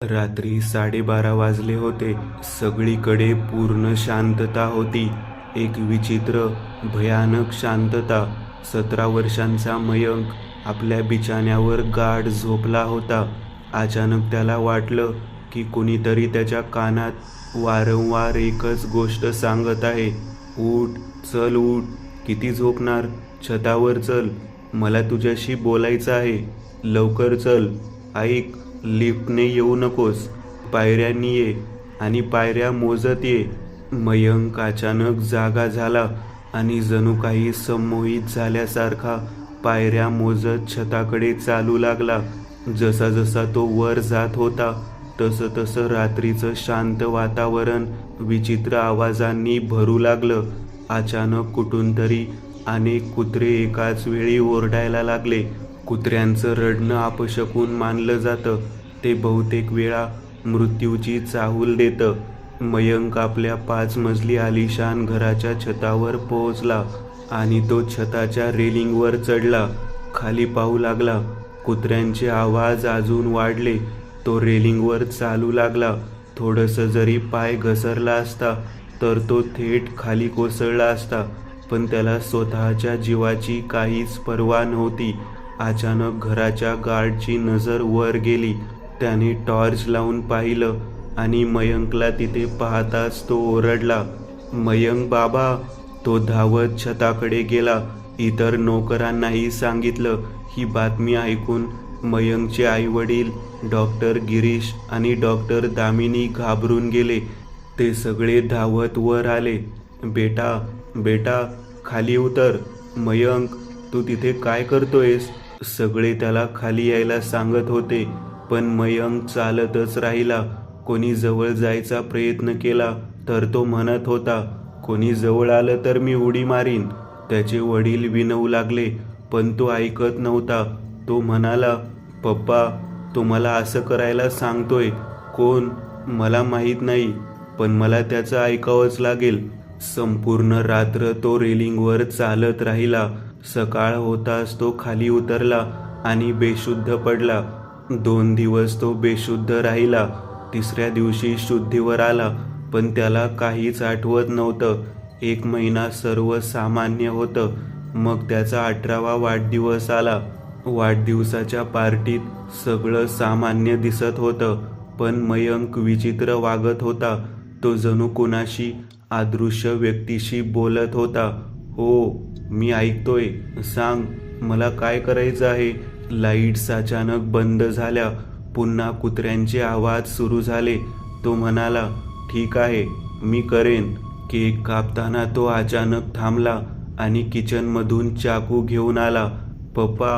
रात्री 12:30 वाजले होते. सगळीकडे पूर्ण शांतता होती. एक विचित्र, भयानक शांतता. 17 वर्षांचा मयंक आपल्या बिछाण्यावर गाढ झोपला होता. अचानक त्याला वाटलं की कुणीतरी त्याच्या कानात वारंवार एकच गोष्ट सांगत आहे, "उठ, चल उठ. किती झोपणार? छतावर चल. मला तुझ्याशी बोलायचं आहे. लवकर चल. ऐक, लिफ्टने येऊ नकोस. पायऱ्यांनी ये आणि पायऱ्या मोजत ये." मयंक अचानक जागा झाला आणि जणू काही संमोहित झाल्यासारखा पायऱ्या मोजत छताकडे चालू लागला. जसा जसा तो वर जात होता तसं तसं रात्रीचं शांत वातावरण विचित्र आवाजांनी भरू लागलं. अचानक कुठून तरी अनेक कुत्रे एकाच वेळी ओरडायला लागले. कुत्र्यांचं रडणं अपशकुन मानलं जातं. ते बहुतेक वेळा मृत्यूची चाहूल देतं. मयंक आपल्या 5 मजली आलिशान घराच्या छतावर पोहोचला आणि तो छताच्या रेलिंगवर चढला. खाली पाहू लागला. कुत्र्यांचे आवाज अजून वाढले. तो रेलिंगवर चालू लागला. थोडंसं जरी पाय घसरला असता तर तो थेट खाली कोसळला असता, पण त्याला स्वतःच्या जीवाची काहीच पर्वा नव्हती. अचानक घराच्या गार्डची नजर वर गेली. त्याने टॉर्च लावून पाहिलं आणि मयंकला तिथे पाहताच तो ओरडला, "मयंक बाबा!" तो धावत छताकडे गेला. इतर नोकरांनाही सांगितलं. ही बातमी ऐकून मयंकचे आईवडील डॉक्टर गिरीश आणि डॉक्टर दामिनी घाबरून गेले. ते सगळे धावत वर आले. "बेटा, बेटा, खाली उतर. मयंक, तू तिथे काय करतोयस?" सगळे त्याला खाली यायला सांगत होते, पण मयंक चालतच राहिला. कोणी जवळ जायचा प्रयत्न केला तर तो म्हणत होता, "कोणी जवळ आलं तर मी उडी मारीन." त्याचे वडील विनवू लागले, पण तो ऐकत नव्हता. तो म्हणाला, "पप्पा, तो मला असं करायला सांगतोय. कोण? मला माहीत नाही, पण मला त्याचं ऐकावंच लागेल." संपूर्ण रात्र तो रेलिंगवर चालत राहिला. सकाळ होताच तो खाली उतरला आणि बेशुद्ध पडला. 2 दिवस तो बेशुद्ध राहिला. 3ऱ्या दिवशी शुद्धीवर आला, पण त्याला काहीच आठवत नव्हतं. 1 महिना सर्व सामान्य होतं. मग त्याचा 18वा वाढदिवस आला. वाढदिवसाच्या पार्टीत सगळं सामान्य दिसत होतं, पण मयंक विचित्र वागत होता. तो जणू कुणाशी अदृश्य व्यक्तीशी बोलत होता. "हो, मी ऐकतोय. सांग, मला काय करायचं आहे?" लाईट्स अचानक बंद झाल्या. पुन्हा कुत्र्यांचे आवाज सुरू झाले. तो म्हणाला, "ठीक आहे, मी करेन." केक कापताना तो अचानक थांबला आणि किचनमधून चाकू घेऊन आला. "पप्पा,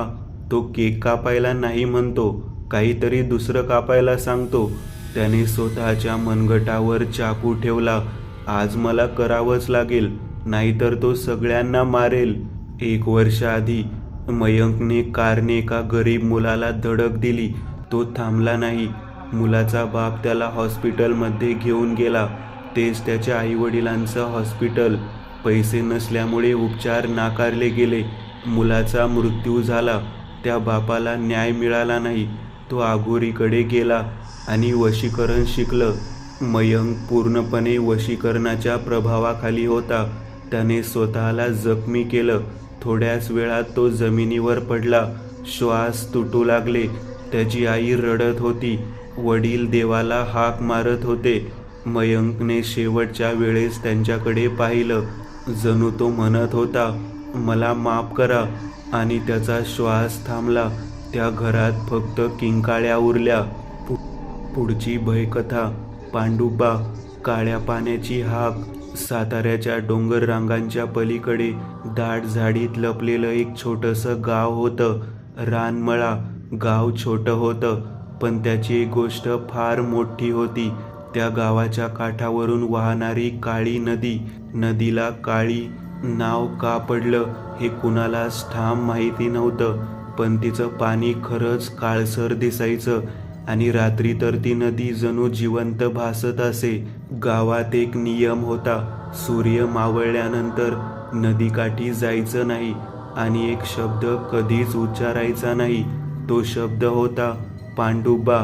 तो केक कापायला नाही म्हणतो, काहीतरी दुसरं कापायला सांगतो." त्याने स्वतःच्या मनगटावर चाकू ठेवला. "आज मला करावंच लागेल, नाहीतर तो सगळ्यांना मारेल." 1 वर्ष आधी मयंकने कारने एका गरीब मुलाला धडक दिली. तो थांबला नाही. मुलाचा बाप त्याला हॉस्पिटलमध्ये घेऊन गेला. तेच त्याच्या आईवडिलांचं हॉस्पिटल. पैसे नसल्यामुळे उपचार नाकारले गेले. मुलाचा मृत्यू झाला. त्या बापाला न्याय मिळाला नाही. तो अघोरीकडे गेला आणि वशीकरण शिकलं. मयंक पूर्णपणे वशीकरणाच्या प्रभावाखाली होता. त्याने स्वतःला जखमी केलं. थोड्याच वेळात तो जमिनीवर पडला. श्वास तुटू लागले. त्याची आई रडत होती. वडील देवाला हाक मारत होते. मयंकने शेवटच्या वेळेस त्यांच्याकडे पाहिलं. जणू तो म्हणत होता, "मला माफ करा." आणि त्याचा श्वास थांबला. त्या घरात फक्त किंकाळ्या उरल्या. पुढची भयकथा. पांडुबा. काळ्या पाण्याची हाक. साताऱ्याच्या डोंगर रांगांच्या पलीकडे दाट झाडीत लपलेलं एक छोटंसं गाव होतं. रानमळा. गाव छोटं होतं, पण त्याची एक गोष्ट फार मोठी होती. त्या गावाच्या काठावरून वाहणारी काळी नदी. नदीला काळी नाव का पडलं हे कुणालाच ठाम माहिती नव्हतं, पण तिचं पाणी खरंच काळसर दिसायचं आणि रात्री तर ती नदी जणू जिवंत भासत असे. गावात एक नियम होता. सूर्य मावळल्यानंतर नदीकाठी जायचं नाही आणि एक शब्द कधीच उच्चारायचा नाही. तो शब्द होता पांडुबा.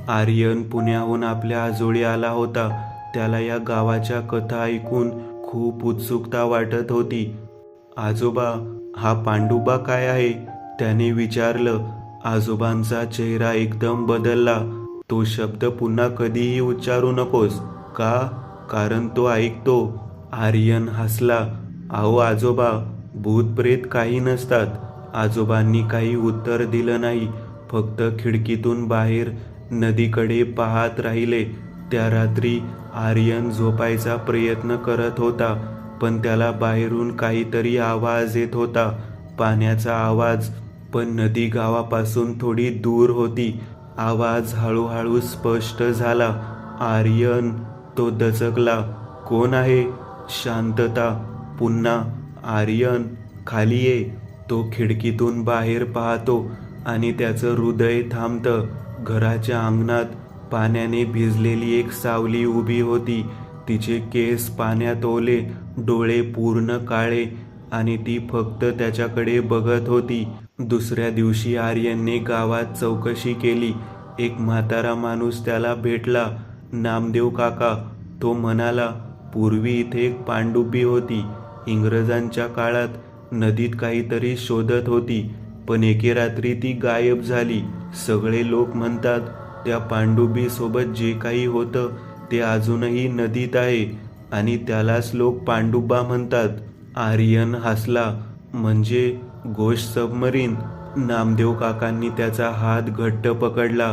आर्यन पुण्याहून आपल्या आजोळी आला होता. त्याला या गावाच्या कथा ऐकून खूप उत्सुकता वाटत होती. आजोबा, हा पांडुबा काय आहे? त्याने विचारलं. आजोबांचा चेहरा एकदम बदलला. तो शब्द पुन्हा कधीही उच्चारू नकोस. का? कारण तो ऐकतो. आर्यन हसला. अहो आजोबा, भूत प्रेत काही नसतात. आजोबांनी काही उत्तर दिलं नाही, फक्त खिडकीतून बाहेर नदीकडे पाहत राहिले. त्या रात्री आर्यन झोपायचा प्रयत्न करत होता, पण त्याला बाहेरून काहीतरी आवाज येत होता. पाण्याचा आवाज, पण नदी गावापासून थोडी दूर होती. आवाज हळूहळू स्पष्ट झाला. आर्यन, तो दचकला. कोण आहे? शांतता. पुन्हा आर्यन, खाली ये. तो खिडकीतून बाहेर पाहतो आणि त्याचं हृदय थांबतं. घराच्या अंगणात पाण्याने भिजलेली एक सावली उभी होती. तिचे केस पाण्यात ओले, डोळे पूर्ण काळे, आणि ती फक्त त्याच्याकडे बघत होती. दुसऱ्या दिवशी आर्यनने गावात चौकशी केली. एक म्हातारा माणूस त्याला भेटला. नामदेव काका, तो म्हणाला. पूर्वी इथे एक पांडुबी होती. इंग्रजांच्या काळात नदीत काहीतरी शोधत होती, पण एके रात्री ती गायब झाली. सगळे लोक म्हणतात त्या पांडुबी सोबत जे काही होतं ते अजूनही नदीत आहे, आणि त्यालाच लोक पांडुबा म्हणतात. आर्यन हसला. म्हणजे गोष्ट सबमरीन? नामदेव काकांनी त्याचा हात घट्ट पकडला.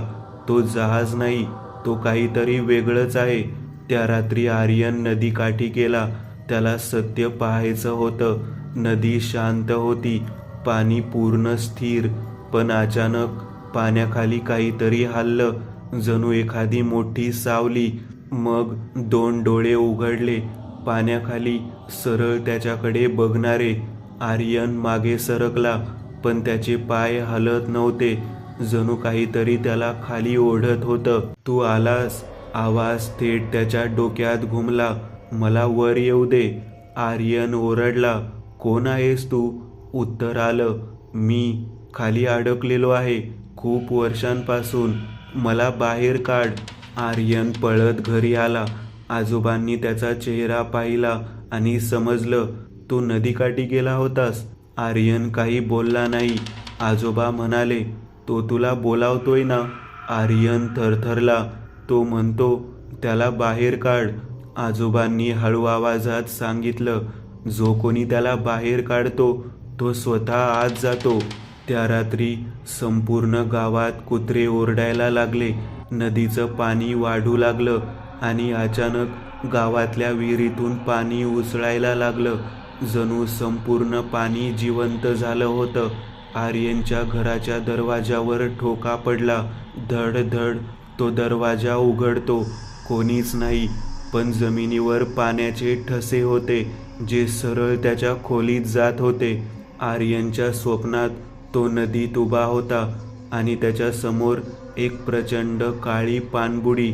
तो जहाज नाही, तो काहीतरी वेगळंच आहे. त्या रात्री आर्यन नदीकाठी गेला. त्याला सत्य पाहायचं होतं. नदी शांत होती, पाणी पूर्ण स्थिर, पण अचानक पाण्याखाली काहीतरी हललं, जणू एखादी मोठी सावली. मग 2 डोळे उघडले, पाण्याखाली, सरळ त्याच्याकडे बघणारे. आर्यन मागे सरकला, पण त्याचे पाय हलत नव्हते, जणू काहीतरी त्याला खाली ओढत होतं. तू आलास. आवाज थेट त्याच्या डोक्यात घुमला. मला वर येऊ दे. आर्यन ओरडला. कोण आहेस तू? उत्तर आलं. मी खाली अडकलेलो आहे खूप वर्षांपासून. मला बाहेर काढ. आर्यन पळत घरी आला. आजोबांनी त्याचा चेहरा पाहिला आणि समजलं. तू नदीकाठी गेला होतास? आर्यन काही बोलला नाही. आजोबा म्हणाले, तो तुला बोलावतोय ना? आर्यन थरथरला. तो म्हणतो, त्याला बाहेर काढ. आजोबांनी हळू आवाजात सांगितलं, जो कोणी त्याला बाहेर काढतो तो स्वतः आत जातो. त्या रात्री संपूर्ण गावात कुत्रे ओरडायला लागले. नदीचं पाणी वाढू लागलं आणि अचानक गावातल्या विहिरीतून पाणी उसळायला लागलं. जणू संपूर्ण पाणी जिवंत झालं होतं. आर्यनच्या घराच्या दरवाजावर ठोका पडला. धड धड. तो दरवाजा उघडतो. कोणीच नाही, पण जमिनीवर पाण्याचे ठसे होते, जे सरळ त्याच्या खोलीत जात होते. आर्यनच्या स्वप्नात तो नदीत उभा होता आणि त्याच्या समोर एक प्रचंड काळी पाणबुडी,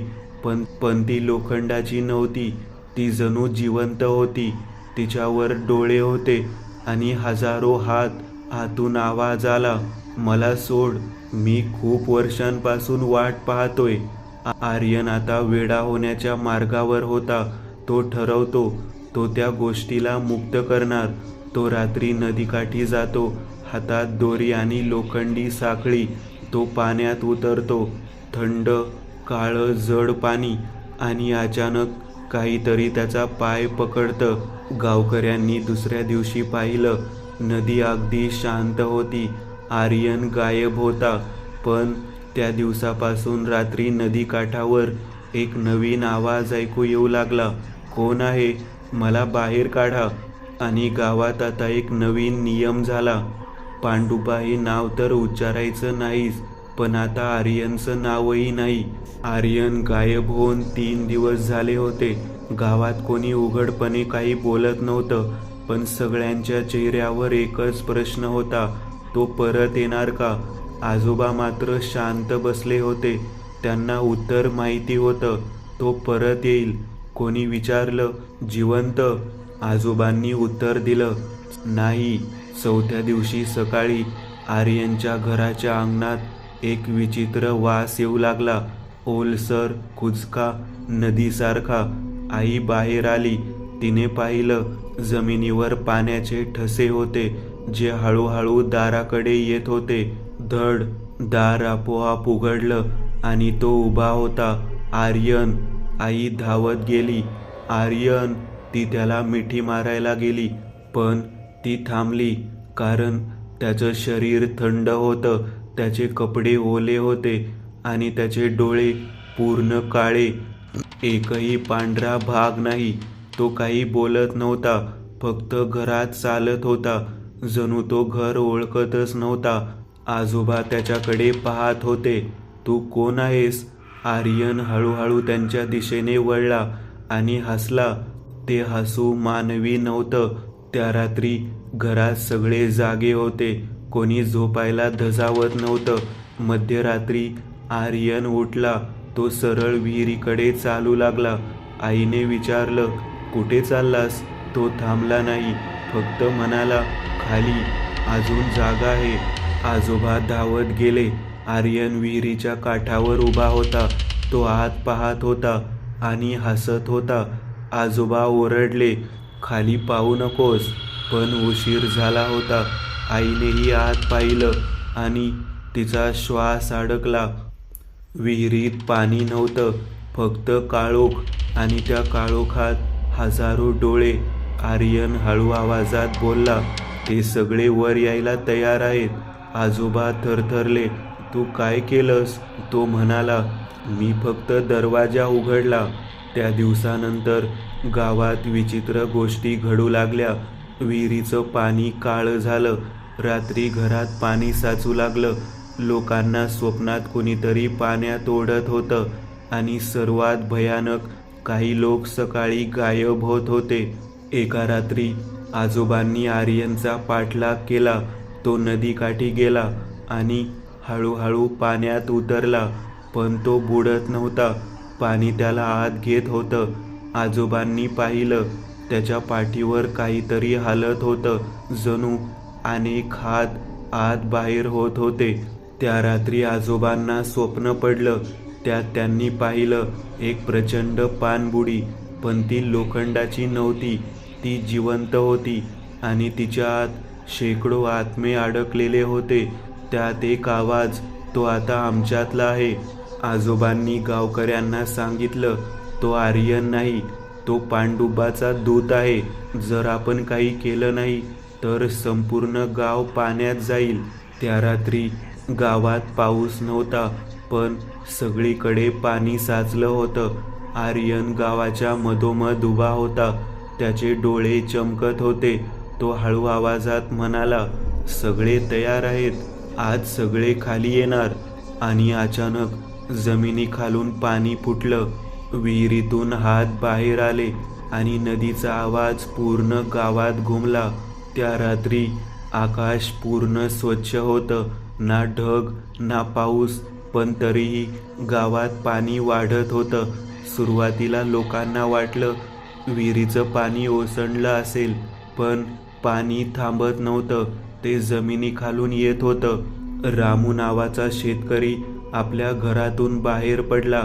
पण ती लोखंडाची नव्हती. ती जणू जिवंत होती. तिच्यावर डोळे होते आणि हजारो हात. आतून आवाज आला, मला सोड. मी खूप वर्षांपासून वाट पाहतोय. आर्यन आता वेडा होण्याच्या मार्गावर होता. तो ठरवतो, तो त्या गोष्टीला मुक्त करणार. तो रात्री नदीकाठी जातो. हातात दोरी आणि लोखंडी साखळी. तो पाण्यात उतरतो. थंड, काळं, जड पाणी. आणि अचानक काहीतरी त्याचा पाय पकडतं. गावकऱ्यांनी दुसऱ्या दिवशी पाहिलं. नदी अगदी शांत होती. आर्यन गायब होता. पण त्या दिवसापासून रात्री नदीकाठावर एक नवीन आवाज ऐकू येऊ लागला. कोण आहे? मला बाहेर काढा. आणि गावात आता एक नवीन नियम झाला. पांडुबा हे नाव तर उच्चारायचं नाहीच, पण आता आर्यनचं नावही नाही. आर्यन गायब होऊन 3 दिवस झाले होते. गावात कोणी उघडपणे काही बोलत नव्हतं, पण सगळ्यांच्या चेहऱ्यावर एकच प्रश्न होता, तो परत येणार का? आजोबा मात्र शांत बसले होते. त्यांना उत्तर माहिती होतं, तो परत येईल. कोणी विचारलं, जिवंत? आजोबांनी उत्तर दिलं, नाही. 4थ्या दिवशी सकाळी आर्यनच्या घराच्या अंगणात एक विचित्र वास येऊ लागला. ओलसर कुचका नदीसारखा. आई बाहेर आली. तिने पाहिलं जमिनीवर पाण्याचे ठसे होते जे हळूहळू दाराकडे येत होते. धड दार आपोआप उघडलं आणि तो उभा होता. आर्यन. आई धावत गेली. आर्यन. ती त्याला मिठी मारायला गेली, पण ती थांबली, कारण त्याचं शरीर थंड होतं, त्याचे कपडे ओले होते आणि त्याचे डोळे पूर्ण काळे. एकही पांढरा भाग नाही. तो काही बोलत नव्हता, फक्त घरात चालत होता, जणू तो घर ओळखतच नव्हता. आजोबा त्याच्याकडे पाहत होते. तू कोण आहेस? आर्यन हळूहळू त्यांच्या दिशेने वळला आणि हसला. ते हसू मानवी नव्हतं. त्या रात्री घरात सगळे जागे होते. कोणी झोपायला धजावत नव्हतं. मध्यरात्री आर्यन उठला. तो सरळ विहिरीकडे चालू लागला. आईने विचारलं, कुठे चाललास? तो थांबला नाही, फक्त म्हणाला, खाली, अजून जागा आहे. आजोबा धावत गेले. आर्यन विहिरीच्या काठावर उभा होता. तो आत पाहत होता आणि हसत होता. आजोबा ओरडले, खाली पाहू नकोस. पण उशीर झाला होता. आईनेही आत पाहिलं आणि तिचा श्वास अडकला. विहिरीत पाणी नव्हतं, फक्त काळोख, आणि त्या काळोखात हजारो डोळे. आर्यन हळू आवाजात बोलला, ते सगळे वर यायला तयार आहेत. आजोबा थरथरले. तू काय केलंस? तो म्हणाला, मी फक्त दरवाजा उघडला. त्या दिवसानंतर गावात विचित्र गोष्टी घडू लागल्या. विहिरीचं पाणी काळं झालं. रात्री घरात पाणी साचू लागलं. लोकांना स्वप्नात कुणीतरी पाण्यात ओढत होतं. आणि सर्वात भयानक, काही लोक सकाळी गायब होत होते. एका रात्री आजोबांनी आर्यनचा पाठलाग केला. तो नदीकाठी गेला आणि हळूहळू पाण्यात उतरला, पण तो बुडत नव्हता. पाणी त्याला आत घेत होतं. आजोबांनी पाहिलं, त्याच्या पाठीवर काहीतरी हालत होतं, जणू अनेक हात आत बाहेर होत होते. त्या रात्री आजोबांना स्वप्न पडलं. त्यात त्यांनी पाहिलं एक प्रचंड पाणबुडी, पण ती लोखंडाची नव्हती, ती जिवंत होती आणि तिच्या आत शेकडो आत्मे अडकलेले होते. त्यात एक आवाज, तो आता आमच्यातला आहे. आजोबांनी गावकऱ्यांना सांगितलं, तो आर्यन नाही, तो पांडुबाचा दूत आहे. जर आपण काही केलं नाही तर संपूर्ण गाव पाण्यात जाईल. त्या रात्री गावात पाऊस नव्हता, पण सगळीकडे पाणी साचलं होतं. आर्यन गावाच्या मधोमध उभा होता. त्याचे डोळे चमकत होते. तो हळू आवाजात म्हणाला, सगळे तयार आहेत, आज सगळे खाली येणार. आणि अचानक जमिनीखालून पाणी फुटलं. विहिरीतून हात बाहेर आले आणि नदीचा आवाज पूर्ण गावात घुमला. त्या रात्री आकाश पूर्ण स्वच्छ होतं. ना ढग ना पाऊस, पण तरीही गावात पाणी वाढत होतं. सुरुवातीला लोकांना वाटलं विहिरीचं पाणी ओसंडलं असेल, पण पाणी थांबत नव्हतं. ते जमिनीखालून येत होतं. रामू नावाचा शेतकरी आपल्या घरातून बाहेर पडला.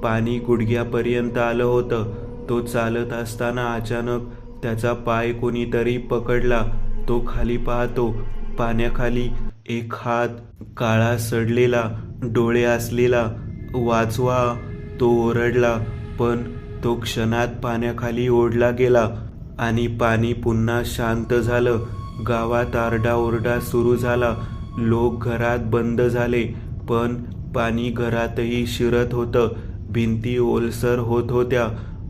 पाणी गुडघ्यापर्यंत आलं होतं. तो चालत असताना अचानक त्याचा पाय कोणीतरी पकडला. तो खाली पाहतो. पाण्याखाली एक हात, काळा सडलेला, डोळे असलेला. वाचवा, तो ओरडला, पण तो क्षणात पाण्याखाली ओढला गेला आणि पाणी पुन्हा शांत झालं. गावात आरडाओरडा सुरू झाला. लोक घरात बंद झाले, पण पाणी घरातही शिरत होतं. भिंती ओलसर होत होत्या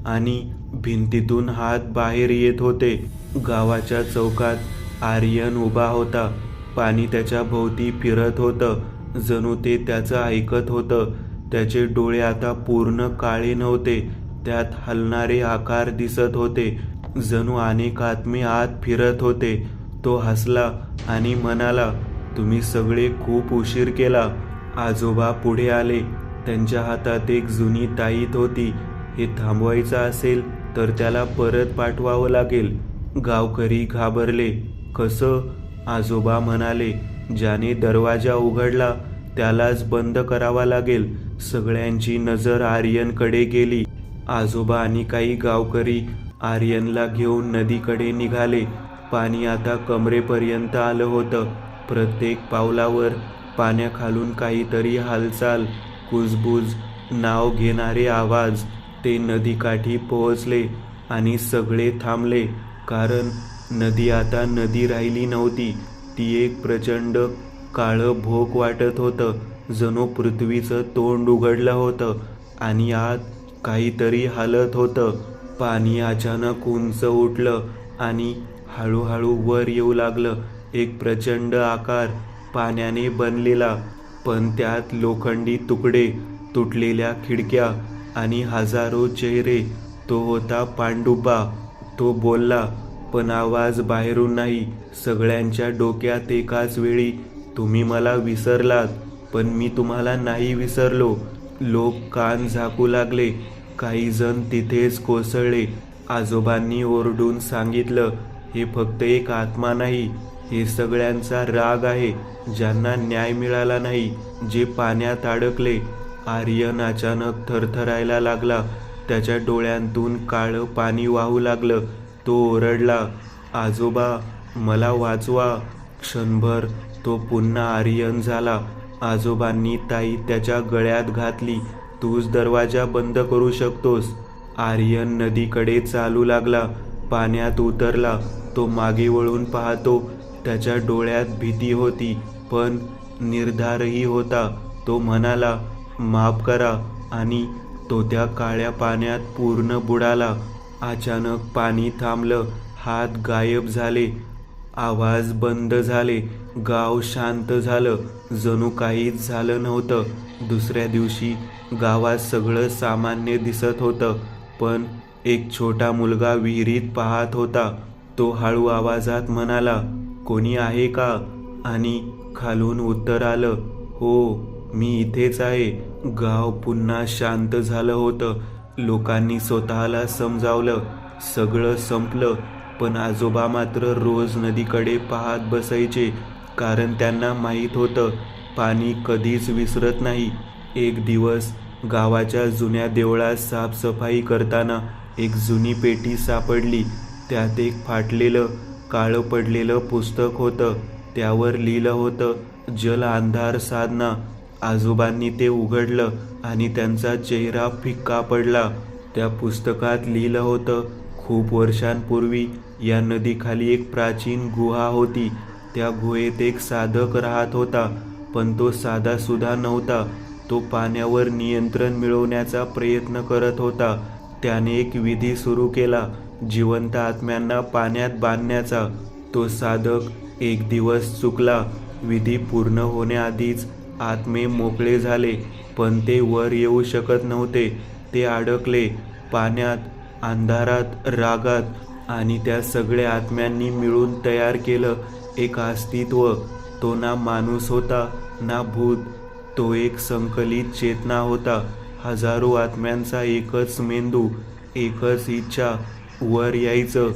आणि भिंतीतून हात बाहेर येत होते. गावाच्या चौकात आर्यन उभा होता. पाणी त्याच्या भोवती फिरत होतं, जणू ते त्याचं ऐकत होतं. त्याचे डोळे आता पूर्ण काळे नव्हते, त्यात हलणारे आकार दिसत होते, जणू अनेक आत्मे आत फिरत होते. तो हसला आणि म्हणाला, तुम्ही सगळे खूप उशीर केला. आजोबा पुढे आले. त्यांच्या हातात एक जुनी ताईत होती. हे थांबवायचं असेल तर त्याला परत पाठवावं लागेल. गावकरी घाबरले. कसं? आजोबा म्हणाले, ज्याने दरवाजा उघडला त्यालाच बंद करावा लागेल. सगळ्यांची नजर आर्यनकडे गेली. आजोबा आणि काही गावकरी आर्यनला घेऊन नदीकडे निघाले. पाणी आता कमरेपर्यंत आलं होतं. प्रत्येक पावलावर पाण्याखालून काहीतरी हालचाल, कुजबुज, नाव घेणारे आवाज. ते नदीकाठी पोहोचले आणि सगळे थांबले, कारण नदी आता नदी राहिली नव्हती. ती एक प्रचंड काळं भोक वाटत होतं, जणू पृथ्वीचं तोंड उघडलं होतं आणि आत काहीतरी हालत होतं. पाणी अचानक उंच उठलं आणि हळूहळू वर येऊ लागलं. एक प्रचंड आकार पाण्याने बनलेला, पण त्यात लोखंडी तुकडे, तुटलेल्या खिडक्या आणि हजारो चेहरे. तो होता पांडुबा. तो बोलला, पण आवाज बाहेरून नाही, सगळ्यांच्या डोक्यात एकाच वेळी. तुम्ही मला विसरलात, पण मी तुम्हाला नाही विसरलो. लोक कान झाकू लागले. काही जण तिथेच कोसळले. आजोबांनी ओरडून सांगितलं, हे फक्त एक आत्मा नाही, हे सगळ्यांचा राग आहे, ज्यांना न्याय मिळाला नाही, जे पाण्यात अडकले. आर्यन अचानक थरथरायला लागला. त्याच्या डोळ्यांतून काळं पाणी वाहू लागलं. तो ओरडला, आजोबा, मला वाचवा. क्षणभर तो पुन्हा आर्यन झाला. आजोबांनी ताई त्याच्या गळ्यात घातली. तूच दरवाजा बंद करू शकतोस. आर्यन नदीकडे चालू लागला. पाण्यात उतरला. तो मागे वळून पाहतो. त्याच्या डोळ्यात भीती होती, पण निर्धारही होता. तो म्हणाला, माफ करा, आणि तो त्या काळ्या पाण्यात पूर्ण बुडाला. अचानक पाणी थांबलं. हात गायब झाले. आवाज बंद झाले. गाव शांत झालं, जणू काहीच झालं नव्हतं. दुसऱ्या दिवशी गावात सगळं सामान्य दिसत होतं, पण एक छोटा मुलगा विहिरीत पाहत होता. तो हळू आवाजात म्हणाला, कोणी आहे का? आणि खालून उत्तर आलं, हो, मी इथेच आहे. गाव पुन्हा शांत झालं होतं. लोकांनी स्वतःला समजावलं, सगळं संपलं. पण आजोबा मात्र रोज नदीकडे पाहत बसायचे, कारण त्यांना माहीत होतं, पाणी कधीच विसरत नाही. एक दिवस गावाच्या जुन्या देवळात साफसफाई करताना एक जुनी पेटी सापडली. त्यात एक फाटलेलं, काळं पडलेलं पुस्तक होतं. त्यावर लिहिलं होतं, जल अंधार साधना. आजोबांनी ते उघडलं आणि त्यांचा चेहरा फिक्का पडला. त्या पुस्तकात लिहिलं होतं, खूप वर्षांपूर्वी या नदीखाली एक प्राचीन गुहा होती. त्या गुहेत एक साधक राहत होता, पण तो साधासुद्धा नव्हता. तो पाण्यावर नियंत्रण मिळवण्याचा प्रयत्न करत होता. त्याने एक विधी सुरू केला, जिवंत आत्म्यांना पाण्यात बांधण्याचा. तो साधक एक दिवस चुकला. विधी पूर्ण होण्याआधीच आत्मे मोकळे झाले, पण ते वर येऊ शकत नव्हते. ते अडकले पाण्यात, अंधारात, रागात. आणि त्या सगळ्या आत्म्यांनी मिळून तयार केलं एक अस्तित्व. तो ना माणूस होता, ना भूत. तो एक संकलित चेतना होता. हजारो आत्म्यांचा एकच मेंदू, एकच इच्छा, वर यायचं.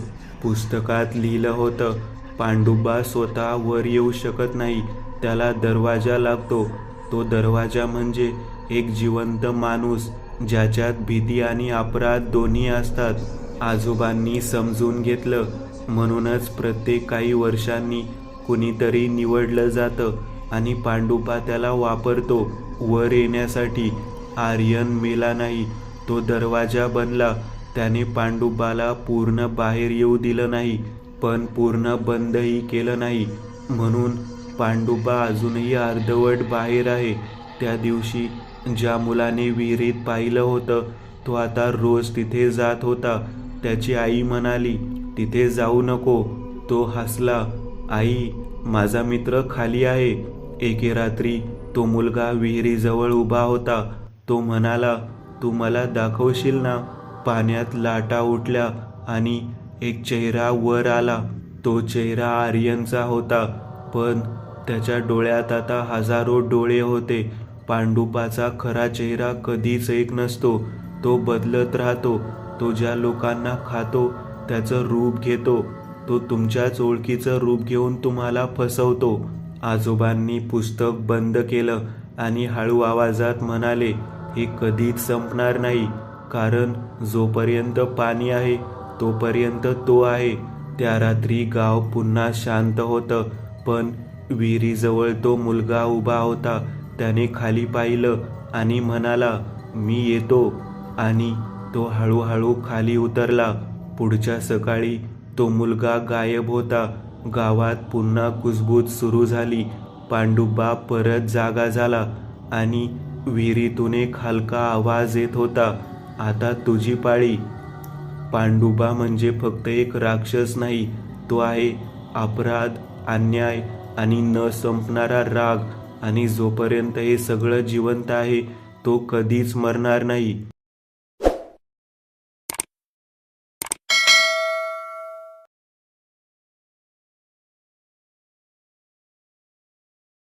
पुस्तकात लिहिलं होतं, पांडुबा स्वतः वर येऊ शकत नाही, त्याला दरवाजा लागतो. तो दरवाजा म्हणजे एक जिवंत माणूस, ज्याच्यात भीती आणि अपराध दोन्ही असतात. आजोबांनी समजून घेतलं. म्हणूनच प्रत्येक काही वर्षांनी कुणीतरी निवडलं जातं आणि पांडुबा त्याला वापरतो वर येण्यासाठी. आर्यन मेला नाही, तो दरवाजा बनला. त्याने पांडुबाला पूर्ण बाहेर येऊ दिलं नाही, पण पूर्ण बंदही केलं नाही. म्हणून पांडुबा अजूनही अर्धवट बाहेर आहे. त्या दिवशी ज्या मुलाने विहिरीत पाहिलं होतं, तो आता रोज तिथे जात होता. त्याची आई म्हणाली, तिथे जाऊ नको. तो हसला, आई, माझा मित्र खाली आहे. एके रात्री तो मुलगा विहिरीजवळ उभा होता. तो म्हणाला, तू मला दाखवशील ना? पाण्यात लाटा उठल्या आणि एक चेहरा वर आला. तो चेहरा आर्यनचा होता, पण त्याच्या डोळ्यात आता हजारो डोळे होते. पांडुबाचा खरा चेहरा कधीच एक नसतो, तो बदलत राहतो. तो ज्या लोकांना खातो त्याचं रूप घेतो. तो तुमच्याच ओळखीचं रूप घेऊन तुम्हाला फसवतो. आजोबांनी पुस्तक बंद केलं आणि हळू आवाजात म्हणाले, हे कधीच संपणार नाही, कारण जोपर्यंत पाणी आहे तोपर्यंत तो आहे. त्या रात्री गाव पुन्हा शांत होतं, पण विहिरीजवळ तो मुलगा उभा होता. त्याने खाली पाहिलं आणि म्हणाला, मी येतो. आणि तो हळूहळू खाली उतरला. पुढच्या सकाळी तो मुलगा गायब होता. गावात पुन्हा कुजबूज सुरू झाली. पांडुबा परत जागा झाला आणि विहिरीतून एक हलका आवाज येत होता, आता तुझी पाळी. पांडुबा म्हणजे फक्त एक राक्षस नाही, तो आहे अपराध, अन्याय आणि न संपणारा राग. आणि जोपर्यंत हे सगळं जिवंत आहे तो कधीच मरणार नाही.